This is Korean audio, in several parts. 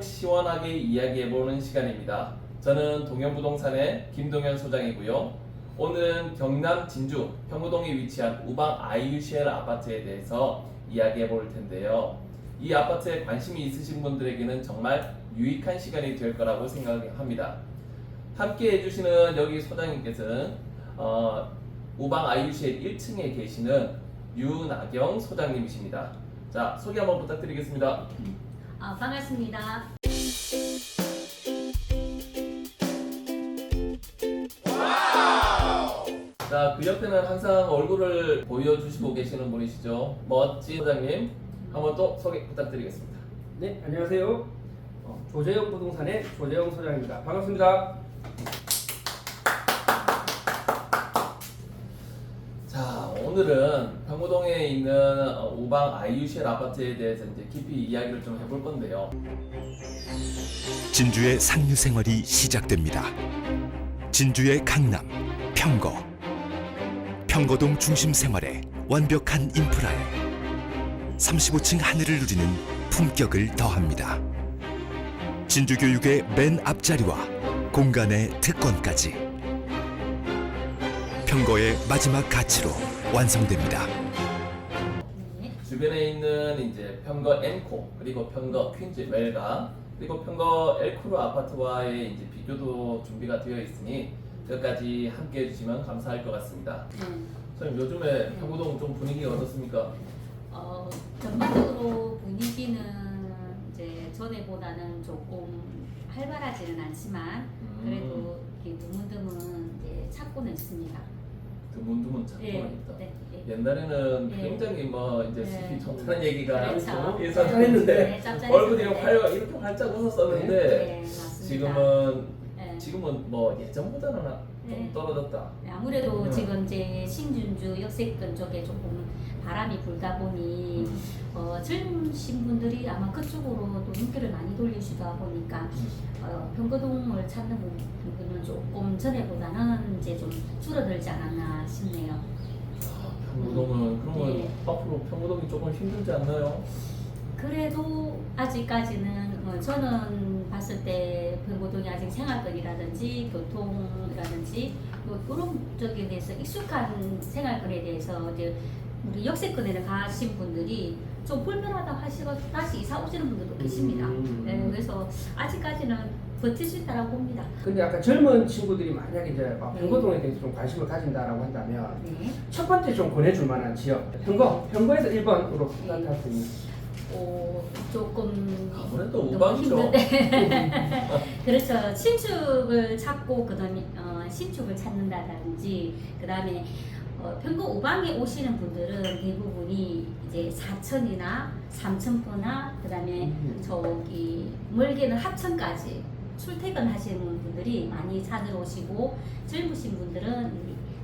속 시원하게 이야기해보는 시간입니다. 저는 동현부동산의 김동현 소장이고요. 오늘은 경남 진주 평구동에 위치한 우방 아이유쉘 아파트에 대해서 이야기해볼 텐데요. 이 아파트에 관심이 있으신 분들에게는 정말 유익한 시간이 될 거라고 생각합니다. 함께 해주시는 여기 소장님께서는 우방 아이유쉘 1층에 계시는 유나경 소장님이십니다. 자, 소개 한번 부탁드리겠습니다. 반갑습니다. 자, 그 옆에는 항상 얼굴을 보여주시고 계시는 분이시죠. 멋진 소장님, 한번 또 소개 부탁드리겠습니다. 네, 안녕하세요. 조재영 부동산의 조재영 소장입니다. 반갑습니다. 자, 오늘은 평구동에 있는 우방 아이유쉘 아파트에 대해서 이제 깊이 이야기를 좀 해볼 건데요. 진주의 상류 생활이 시작됩니다. 진주의 강남, 평거. 평거동 중심 생활에 완벽한 인프라에 35층 하늘을 누리는 품격을 더합니다. 진주 교육의 맨 앞자리와 공간의 특권까지 평거의 마지막 가치로 완성됩니다. 주변에 있는 이제 평거 엔코, 그리고 평거 퀸즈 웰가, 그리고 평거 엘크루 아파트와의 이제 비교도 준비가 되어 있으니 끝까지 함께 해주시면 감사할 것 같습니다. 선생님, 요즘에 평구동 좀 분위기가 어떻습니까? 전반적으로 분위기는 이제 전에보다는 조금 활발하지는 않지만 그래도 이렇게 드문드문 이제 찾고는 있습니다. 드문드문 찾고는 있다. 네. 옛날에는 네. 굉장히 뭐 이제 네. 숲이 좋다는 얘기가 그렇죠. 일상했는데 네, 짭짤했었는데. 얼굴이 이렇게 활짝 웃었었는데 네, 맞습니다. 지금은 뭐 예전보다는 좀 네. 떨어졌다. 아무래도 지금 이제 신준주 역세권 쪽에 조금 바람이 불다 보니 젊으신 분들이 아마 그쪽으로 또 눈길을 많이 돌리시다 보니까 평거동을 찾는 분들은 조금 전에보다는 이제 좀 줄어들지 않았나 싶네요. 평구동은 그러면 네. 앞으로 평구동이 조금 힘들지 않나요? 그래도 아직까지는 저는 봤을 때 평구동이 아직 생활권이라든지 교통이라든지 뭐 그런 쪽에 대해서 익숙한 생활권에 대해서 이제 우리 역세권에 가신 분들이 좀 불편하다고 하시고 다시 이사 오시는 분들도 계십니다. 네, 그래서 아직까지는 버틸 수 있다고 봅니다. 근데 약간 젊은 친구들이 만약에 이제 평거동에 대해서 좀 관심을 가진다라고 한다면 네. 첫 번째 좀 권해줄 만한 지역 평거에서 1번으로 생각할 수 있는 조금 아무래도 너무 우방이죠. 힘든데. 그렇죠. 신축을 찾고 그다음에 신축을 찾는다든지 그다음에 평거 우방에 오시는 분들은 대부분이 이제 사천이나 삼천포나 그다음에 저기 멀게는 합천까지 출퇴근하시는 분들이 많이 찾으러 오시고 젊으신 분들은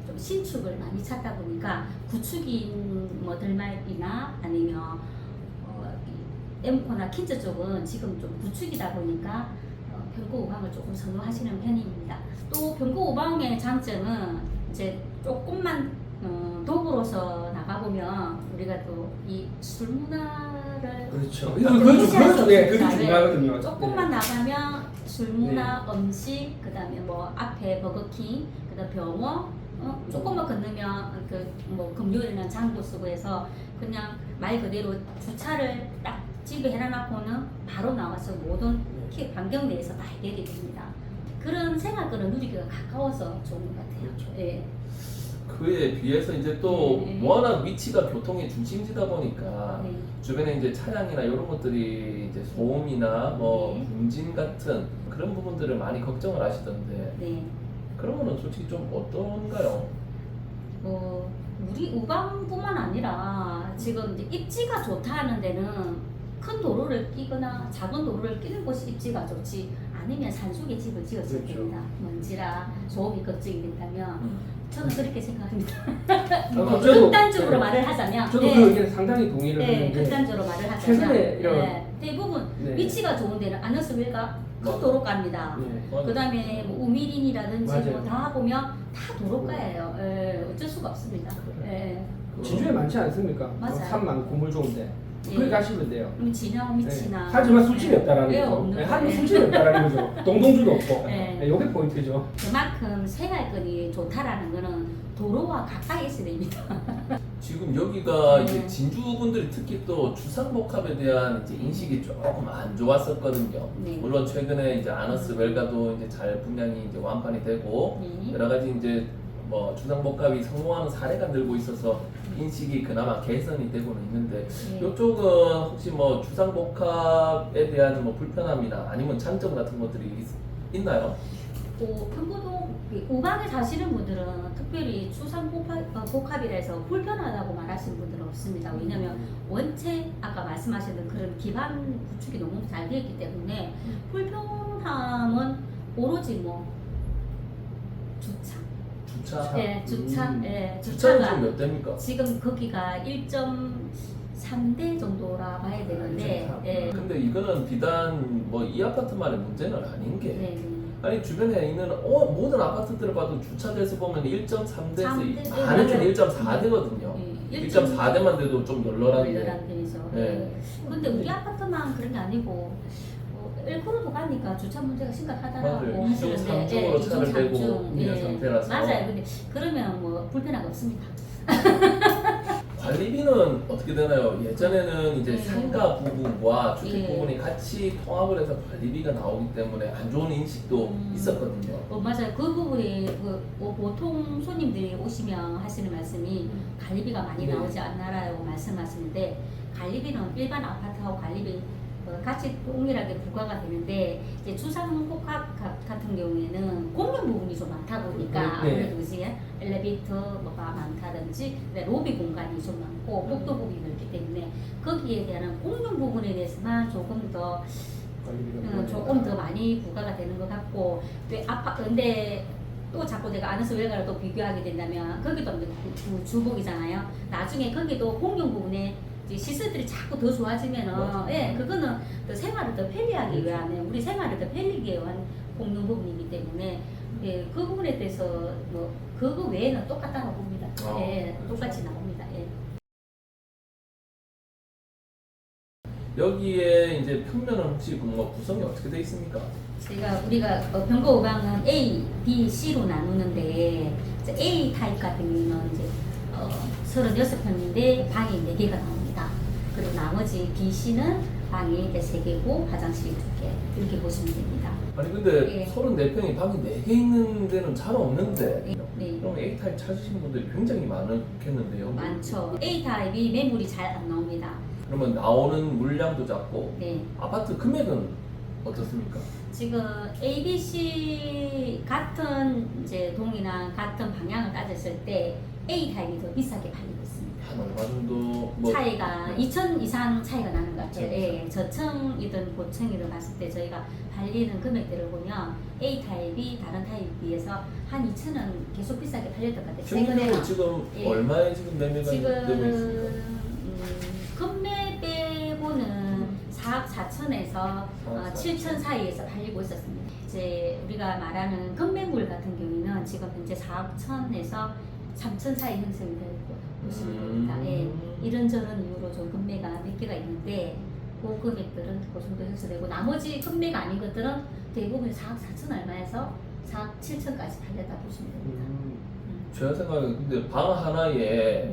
좀 신축을 많이 찾다 보니까 구축인 뭐 들말이나 아니면 엠코나 킨즈 쪽은 지금 좀 구축이다 보니까 평거 우방을 조금 선호하시는 편입니다. 또 평거 우방의 장점은 이제 조금만 도구로서 나가보면 우리가 또 이 술 문화를 그렇죠. 무시할 수 그게 없습니다. 중요하거든요. 조금만 나가면 술 문화, 음식, 그다음에 뭐 앞에 버거킹, 그다음 병원, 조금만 건너면 그 뭐 금요일에는 장도 쓰고 해서 그냥 말 그대로 주차를 딱 집에 해놔놓고는 바로 나와서 모든 환경 내에서 다 해결이 됩니다. 그런 생활권을 누리기가 가까워서 좋은 것 같아요. 그렇죠. 예. 그에 비해서 이제 또 네. 워낙 위치가 교통의 중심지다 보니까 네. 주변에 이제 차량이나 이런 것들이 이제 소음이나 뭐 네. 분진 같은 그런 부분들을 많이 걱정을 하시던데 네. 그런 거는 솔직히 좀 어떤가요? 우리 우방뿐만 아니라 지금 이제 입지가 좋다 하는 데는 큰 도로를 끼거나 작은 도로를 끼는 곳이 입지가 좋지 아니면 산속에 집을 지었어야 그렇죠. 됩니다. 먼지라 소음이 걱정이 된다면 저는 그렇게 생각합니다. 저도- 극단적으로 네. 말을 하자면 저도 네. 그 의견에 상당히 동의를 네, 하는데 극단적으로 말을 하자면 최근에 이런 대부분 네. 위치가 좋은 데는 아너스빌가 큰 맞아. 도로가입니다. 네. 그다음에 뭐 우미린이라든지 맞아요. 뭐 다 보면 다 도로가예요. 어쩔 수가 없습니다. 예. 진주에 많지 않습니까? 맞아요. 산 많고 물 좋은데 거기 가시면 돼요. 그럼 진영 미치나. 네. 하지만 술집이 없다라는 예, 거죠. 없는 네, 거예요. 한국 술집이 없다라는 거죠. 동동주도 없고. 네. 네, 이게 포인트죠. 그만큼 생활권이 좋다라는 거는 도로와 가까이 있어야 됩니다. 지금 여기가 네. 이제 진주분들이 특히 또 주상복합에 대한 이제 인식이 조금 안 좋았었거든요. 네. 물론 최근에 이제 아너스 웰가도 이제 잘 분양이 이제 완판이 되고 네. 여러 가지 이제 뭐 주상복합이 성공하는 사례가 늘고 있어서 인식이 그나마 개선이 되고는 있는데 네. 이쪽은 혹시 뭐 주상복합에 대한 뭐 불편함이나 아니면 장점 같은 것들이 있나요? 평고동 우방에 사시는 분들은 특별히 주상복합이라 해서 불편하다고 말하시는 분들은 없습니다. 왜냐하면 원체 아까 말씀하셨던 그런 기반 구축이 너무 잘 되어 있기 때문에 불편함은 오로지 뭐 주차. 주차? 네, 주차. 음. 네, 주차는 주차가 지금 몇 대입니까? 지금 거기가 1.3대 정도라 봐야 되는데, 1.3. 예. 근데 이거는 비단 뭐 이 아파트만의 문제는 아닌 게 네, 네. 아니 주변에 있는 모든 아파트들을 봐도 주차대에서 보면 1.3대에서 3대, 많으면 네, 1.4대거든요. 예, 1.4대만 돼도 좀 널널한데 널널한 편이죠. 네. 예. 근데 우리 아파트만 그런 게 아니고 일코로도 가니까 주차 문제가 심각하다라고 맞아요. 하시는데, 2중 3중으로 차를 이중 대고 삼중. 있는 상태라서. 맞아요. 근데 그러면 뭐 불편함 없습니다. 관리비는 어떻게 되나요? 예전에는 이제 네. 상가 부분과 주택 예. 부분이 같이 통합을 해서 관리비가 나오기 때문에 안 좋은 인식도 있었거든요. 맞아요. 그 부분이 보통 손님들이 오시면 하시는 말씀이 관리비가 많이 네. 나오지 않나라고 말씀하시는데 관리비는 일반 아파트하고 관리비 같이 동일하게 부과가 되는데 이제 주상복합 같은 경우에는 공용 부분이 좀 많다 보니까 네. 아무래도 이제 엘리베이터가 많다든지 로비 공간이 좀 많고 복도 부분이 넓기 때문에 거기에 대한 공용 부분에 대해서만 조금 더 조금 더 많이 부과가 되는 것 같고 근데 또 자꾸 내가 아너스 웰가를 또 비교하게 된다면 거기도 이제 주복이잖아요. 나중에 거기도 공용 부분에 이제 시설들이 자꾸 더 좋아지면은 예 그거는 더 생활을 더 편리하기 위한 우리 생활을 더 편리하게 위한 공용 부분이기 때문에 예 그 부분에 대해서 뭐 그거 외에는 똑같다고 봅니다. 예 똑같이 나옵니다. 예. 여기에 이제 평면은 혹시 뭐 구성이 어떻게 되어 있습니까? 우리가 병거 우방은 A, B, C로 나누는데 이제 A 타입 같은 경우는 이제 36평인데 방이 4개가 나옵니다. 그리고 나머지 B, C는 방이 이제 3개고 화장실이 2개 이렇게 보시면 됩니다. 아니 근데 예. 34평이 방이 4개 있는 데는 잘 없는데 네. 그럼 A타입 찾으시는 분들이 굉장히 많겠는데요? 많죠. A 타입이 매물이 잘 안 나옵니다. 그러면 나오는 물량도 작고 네. 아파트 금액은 어떻습니까? 지금 A, B, C 같은 이제 동이나 같은 방향을 따졌을 때 A 타입이 더 비싸게 팔리고 있습니다. 한 얼마 정도 뭐 차이가 네. 2천 이상 차이가 나는 것 같아요. 2,000 예, 저층이든 고층이든 봤을 때 저희가 팔리는 금액들을 보면 A 타입이 다른 타입에 비해서 한 2천원 계속 비싸게 팔렸던 것 같아요. 평균적으로 지금 예. 얼마에 지금 매매가 되고 있습니까? 지금 금매 빼고는 4억 4천에서 4억 7천 사이에서 팔리고 있었습니다. 이제 우리가 말하는 금매물 같은 경우는 지금 현재 4억 1천에서 3천 사이 형성이 되고 보시면 됩니다. 예, 이런저런 이유로 좀 금매가 몇 개가 있는데 그 금액들은 그 정도 형성되고 나머지 금매가 아닌 것들은 대부분 4억 4천 얼마에서 4억 7천까지 팔렸다 보시면 됩니다. 제가 생각에 근데 방 하나에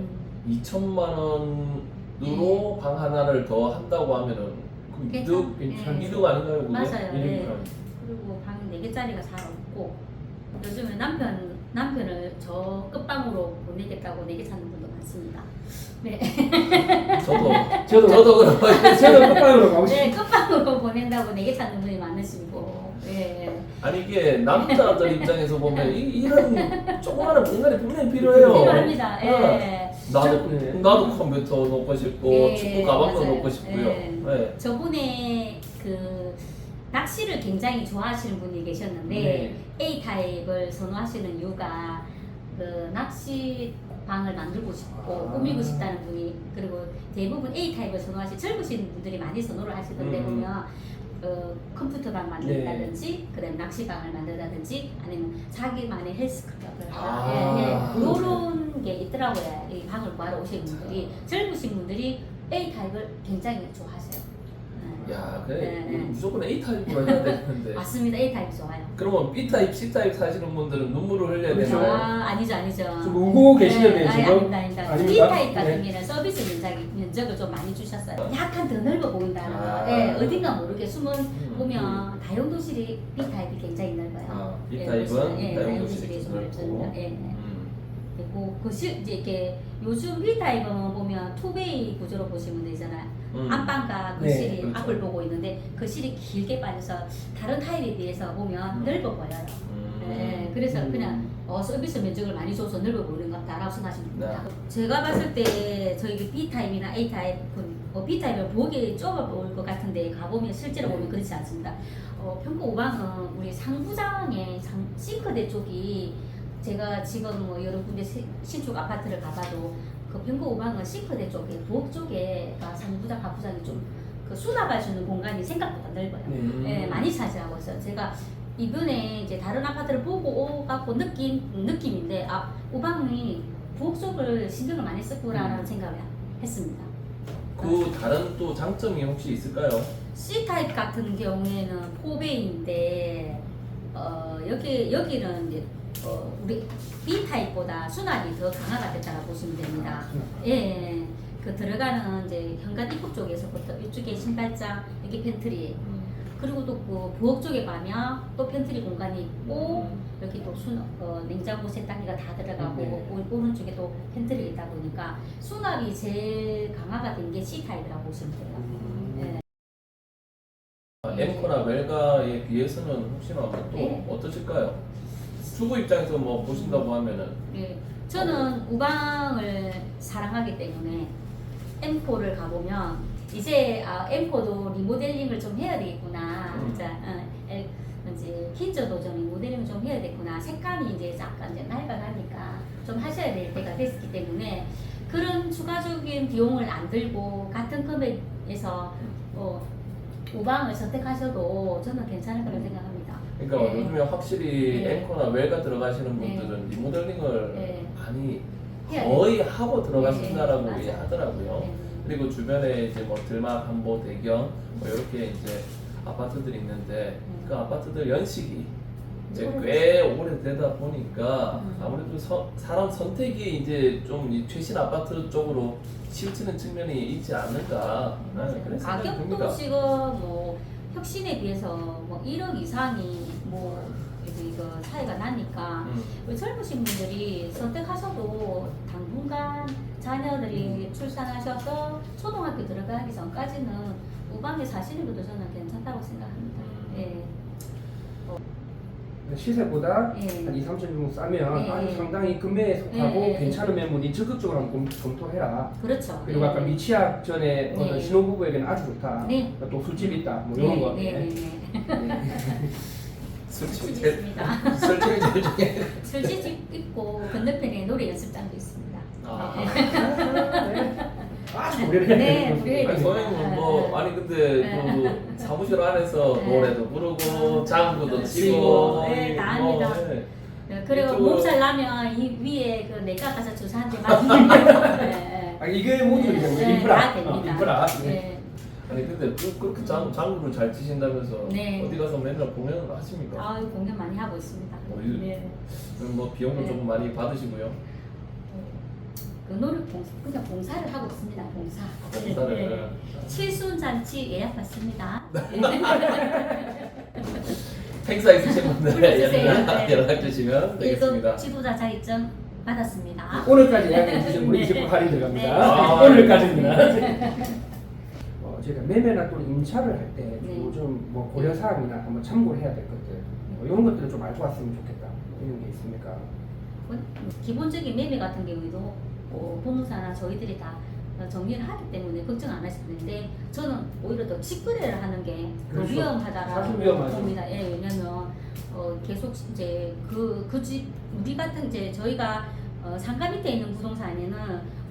2천만 원으로 방 하나를 더 한다고 하면은 그 이득 괜찮- 이득 아닌가요? 그게? 맞아요. 이득 예. 아니에요? 그리고 방 4개짜리가 잘 없고 요즘에 남편을 저 끝방으로 보내겠다고 4개 찾는 분도 많습니다. 네. 저도 그런 저도 끝방으로 가고 네, 싶어요. 끝방으로 보낸다고 4개 찾는 분이 많으시고. 네. 아니 이게 남자들 입장에서 보면 이런 조그마한 공간이 분명히 필요해요. 필요합니다. 예. 네. 나도 네. 나도 컴퓨터 놓고 싶고 네, 축구 가방도 맞아요. 놓고 싶고요. 네. 네. 저번에 그 낚시를 굉장히 좋아하시는 분이 계셨는데 네. A 타입을 선호하시는 이유가 그 낚시 방을 만들고 싶고 꾸미고 싶다는 분이 그리고 대부분 A 타입을 선호하시 젊으신 분들이 많이 선호를 하시던데 보면 컴퓨터방 만든다든지 그다음 낚시방을 만든다든지 아니면 자기만의 헬스클럽을 아, 이런 게 있더라고요. 이 방을 구하러 오시는 분들이 젊으신 분들이 A 타입을 굉장히 좋아하세요. 야, 그래 네. 무조건 A 타입으로 해야 되는데. 맞습니다. A 타입 좋아요. 그러면 B 타입, C 타입 사시는 분들은 눈물을 흘려야 그렇죠. 되나요? 아니죠. 좀 울고 계시는데 아니, 지금? 아닙니다. B 아닙니까? 타입 같은 네. 경우는 서비스 면적을 좀 많이 주셨어요. 약간 더 넓어 보인다는 거. 아. 예, 어딘가 모르게 숨은 보면 다용도실이 B 타입이 굉장히 넓어요. 아, B 예, 타입은 예, 다용도실이 좀 넓고. 넓습니다. 예. 그리고 이제 이렇게 요즘 B 타입은 보면 투베이 구조로 보시면 되잖아요. 안방과 네, 거실이 그렇죠. 앞을 보고 있는데 거실이 길게 빠져서 다른 타입에 비해서 보면 넓어 보여요. 네, 그래서 그냥 서비스 면적을 많이 줘서 넓어 보이는 것 같다라고 생각하시면 됩니다. 제가 봤을 때 저희 B 타입이나 A 타입, B 타입을 보기 좁아 보일 것 같은데 가보면 실제로 보면 그렇지 않습니다. 평고 5방은 우리 상부장의 싱크대 쪽이 제가 지금 뭐 여러 군데 신축 아파트를 가봐도 그 평고 5방은 싱크대 쪽에 부엌 쪽에가 상부장, 하부장이 좀 그 수납할 수 있는 공간이 생각보다 넓어요. 예, 많이 차지하고 있어요. 제가 이번에 이제 다른 아파트를 보고 오갖고 느낀 느낌인데 우방이 부엌 쪽을 신경을 많이 썼구나라는 생각을 했습니다. 그 다른 또 장점이 혹시 있을까요? C 타입 같은 경우에는 포베이인데 여기는 이제 우리 B 타입보다 수납이 더 강화가 됐다고 보시면 됩니다. 예. 그 들어가는 이제 현관 입구 쪽에서부터 이쪽에 신발장, 여기 팬트리, 그리고 또 그 부엌 쪽에 가면 또 팬트리 공간이 있고 여기 또 냉장고 세탁기가 다 들어가고 오른쪽에 또 팬트리가 있다 보니까 수납이 제일 강화가 된 게 C 타입이라고 보시면 돼요. 예. 엠코나 웰가에 비해서는 혹시나 또 네. 어떠실까요? 주부 입장에서 뭐 보신다고 하면은 예. 저는 우방을 사랑하기 때문에 엠코를 가보면 이제 엠코도 리모델링을 좀 해야 되겠구나. 진짜 이제 킨저도 좀 리모델링을 좀 해야 되겠구나. 색감이 이제 약간 이제 낡아가니까 좀 하셔야 될 때가 됐기 때문에 그런 추가적인 비용을 안 들고 같은 금액에서 우방을 선택하셔도 저는 괜찮을 거라고 생각합니다. 그러니까 네. 요즘에 확실히 네. 엠코나 웰가 들어가시는 네. 분들은 리모델링을 네. 많이 해야 거의 하고 들어가신다라고 네, 맞아요. 얘기하더라고요. 네. 그리고 주변에 이제 뭐 들막, 한보, 대경 뭐 이렇게 이제 아파트들이 있는데 그 아파트들 연식이 이제 꽤 오래되다 보니까 아무래도 사람 선택이 이제 좀 이 최신 아파트 쪽으로 치우치는 측면이 있지 않을까. 네, 그런 생각이 가격도 듭니다. 지금 뭐 혁신에 비해서 뭐 1억 이상이 뭐 이거 차이가 나니까 젊으신 분들이 선택하셔도 당분간 자녀들이 출산하셔서 초등학교 들어가기 전까지는 우방에 사시는 것도 저는 괜찮다고 생각합니다. 예. 시세보다 예. 한 2, 3천 정도 싸면 예. 아주 상당히 금매에 속하고 예. 괜찮으면 니 적극적으로 한번 검토해라. 그렇죠. 그리고 아까 미취학 전에 네. 신혼부부에게는 아주 좋다. 네. 또 술집 있다. 뭐 이런 거. 네. 술집이 술집 제일 있습니다. 술집이 제일 중요해. 술집 있고 건너편에 노래 연습장도 있습니다. 아주 우리를 네, 해야 우리 아니 선생님은 뭐 아니 근데 그 사무실 안에서 네. 노래도 부르고 장구도 치고 치고, 네, 다 뭐, 합니다. 네. 네, 그리고 이쪽으로- 몸살 나면 이 위에 그 내가 가서 주사 한 대 맞으면 네, 아, 이게 모두 이제 네, 인프라. 다 됩니다. 인프라. 네. 네. 아니 근데 그렇게 장구를 잘 치신다면서 네. 어디 가서 맨날 공연을 하십니까? 아, 공연 많이 하고 있습니다. 네. 그럼 뭐 비용도 네. 좀 많이 받으시고요. 그 노래 그냥 봉사를 하고 있습니다. 봉사. 봉사를. 네. 칠순 잔치 예약 받습니다. 행사 있으신 분들 불러주세요. 연락 주시면 되겠습니다. 1급 지도자 자격증 받았습니다. 오늘까지 예약해 주신 분이 네. 20% 할인 들어갑니다. 네. 아, 오늘까지입니다. 제가 매매나 또 임차를 할 때 네. 요즘 뭐 고려 사항이나 한번 참고를 해야 될 것들 이런 것들을 좀 알고 왔으면 좋겠다. 이런 게 있습니까? 기본적인 매매 같은 경우에도 보험사나 저희들이 다 정리를 하기 때문에 걱정 안 하시는데 저는 오히려 더 직거래를 하는 게 더 그렇죠. 위험하다라고 사실 위험하죠. 봅니다. 예, 왜냐면 계속 이제 그 집 우리 같은 이제 저희가 상가 밑에 있는 부동산에는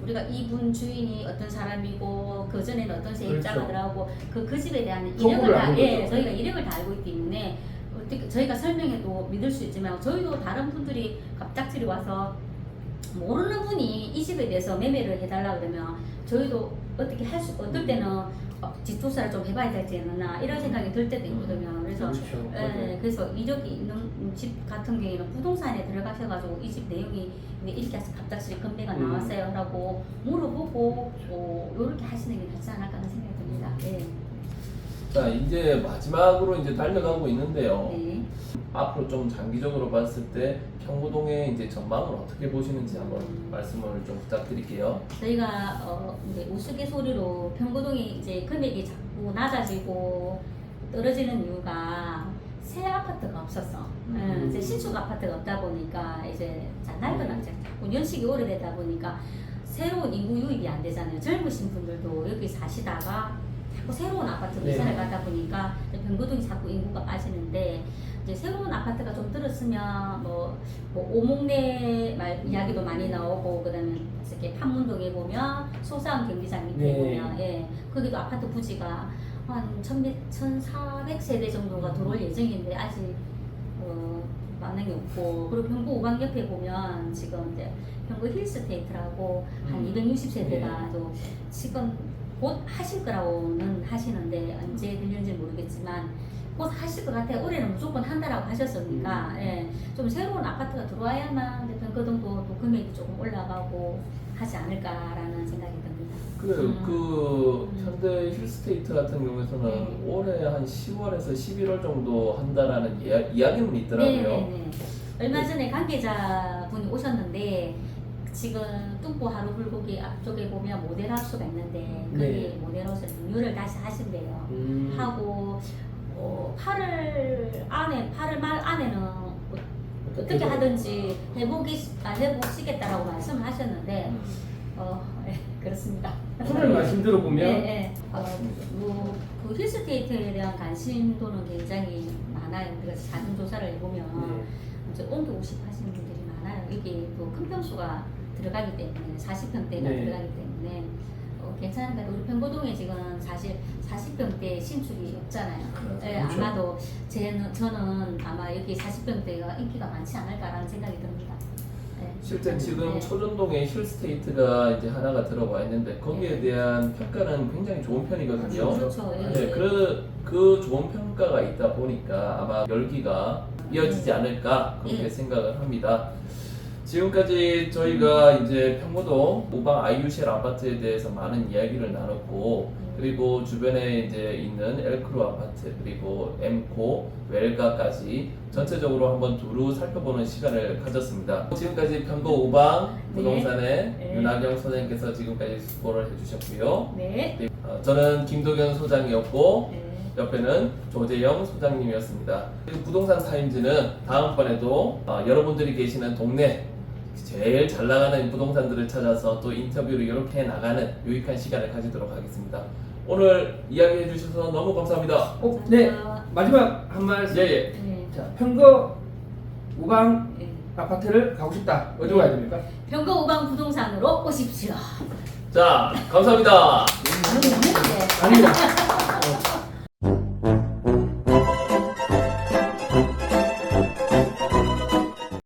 우리가 이분 주인이 어떤 사람이고 그 전에는 어떤 세입자가 그렇죠. 들어가고 그 집에 대한 정보를 이력을 다 아는 예, 거죠. 저희가 이력을 다 알고 있기 때문에 어떻게 저희가 설명해도 믿을 수 있지만 저희도 다른 분들이 갑작스레 와서 모르는 분이 이 집에 대해서 매매를 해달라 그러면 저희도 어떻게 어떨 때는 뒷조사를 좀 해봐야 되지 않나 이런 생각이 들 때도 있거든요. 그래서 그렇죠. 예, 그래서 이력이 있는 집 같은 경우에는 부동산에 들어가셔가지고 이 집 내용이 왜 이렇게 갑작스레 건배가 나왔어요? 라고 물어보고 이렇게 하시는 게 낫지 않을까 하는 생각이 듭니다. 네. 자, 이제 마지막으로 이제 달려가고 있는데요. 네. 앞으로 좀 장기적으로 봤을 때 평구동의 이제 전망을 어떻게 보시는지 한번 말씀을 좀 부탁드릴게요. 저희가 이제 우스갯소리로 평구동이 이제 금액이 자꾸 낮아지고 떨어지는 이유가 새 아파트가 없었어. 이제 신축 아파트가 없다 보니까 이제 낡거나 자꾸 연식이 오래되다 보니까 새로운 인구 유입이 안 되잖아요. 젊으신 분들도 여기 사시다가 자꾸 새로운 아파트로 네. 이사를 가다 보니까 평구동이 자꾸 인구가 빠지는데 이제 새로운 아파트가 좀 들었으면 뭐 오목내 이야기도 많이 나오고 그다음에 이렇게 판문동에 보면 소사원 경기장 밑에 네. 보면 예 거기도 아파트 부지가 한 1,400세대 정도가 들어올 예정인데 아직 반응이 없고 그리고 평구 우방 옆에 보면 지금 이제 평구 힐스테이트라고 한 260세대가 또 지금 곧 하실 거라고는 하시는데 언제 들리는지 모르겠지만 곧 하실 것 같아요. 올해는 무조건 한다라고 하셨으니까 예, 좀 새로운 아파트가 들어와야만 평거동도 또 금액이 조금 올라가고 하지 않을까라는 생각이 듭니다. 그래요. 그 현대 힐스테이트 같은 경우에서는 네. 올해 한 10월에서 11월 정도 한다라는 이야기는 있더라고요. 네네네. 얼마 전에 관계자분이 오셨는데 지금 뚱보 하루 불고기 앞쪽에 보면 모델하우스가 있는데 거기 네. 모델하우스 리뉴얼을 다시 하신대요. 하고 8월 말 안에는 어떻게 하든지 해보시겠다라고 말씀을 하셨는데 네, 그렇습니다. 오늘 말씀 들어보면 네, 그 힐스테이트에 대한 관심도는 굉장히 많아요. 그래서 자금 조사를 해보면 이제 옮기고 싶어 하시는 분들이 많아요. 이게 또 큰 평수가 들어가기 때문에 40평대가 네. 들어가기 때문에 괜찮은데 우리 평고동에 지금 사실 40평대 신축이 없잖아요. 네, 그렇죠. 아마도 저는 아마 여기 40평대가 인기가 많지 않을까라는 생각이 듭니다. 네. 실제 지금 네. 초전동에 힐스테이트가 이제 하나가 들어와 있는데 거기에 대한 평가는 굉장히 좋은 편이거든요. 그렇죠. 예. 네, 그 좋은 평가가 있다 보니까 아마 열기가 이어지지 않을까 그렇게 네. 생각을 합니다. 지금까지 저희가 이제 평고동 우방 아이유쉘 아파트에 대해서 많은 이야기를 나눴고 그리고 주변에 이제 있는 엘크루 아파트 그리고 엠코, 웰가까지 전체적으로 한번 두루 살펴보는 시간을 가졌습니다. 지금까지 평고 우방 부동산의 네. 윤학영 소장님께서 지금까지 수고를 해주셨고요. 네. 저는 김도경 소장이었고 네. 옆에는 조재영 소장님이었습니다. 그리고 부동산 타임즈는 다음번에도 여러분들이 계시는 동네 제일 잘 나가는 부동산들을 찾아서 또 인터뷰를 이렇게 나가는 유익한 시간을 가지도록 하겠습니다. 오늘 이야기해 주셔서 너무 감사합니다. 네 마지막 한 말씀. 예. 네. 자 평거 우방 네. 아파트를 가고 싶다. 어디로 가야 됩니까? 평거 우방 부동산으로 오십시오. 자, 감사합니다. 네. 아닙니다.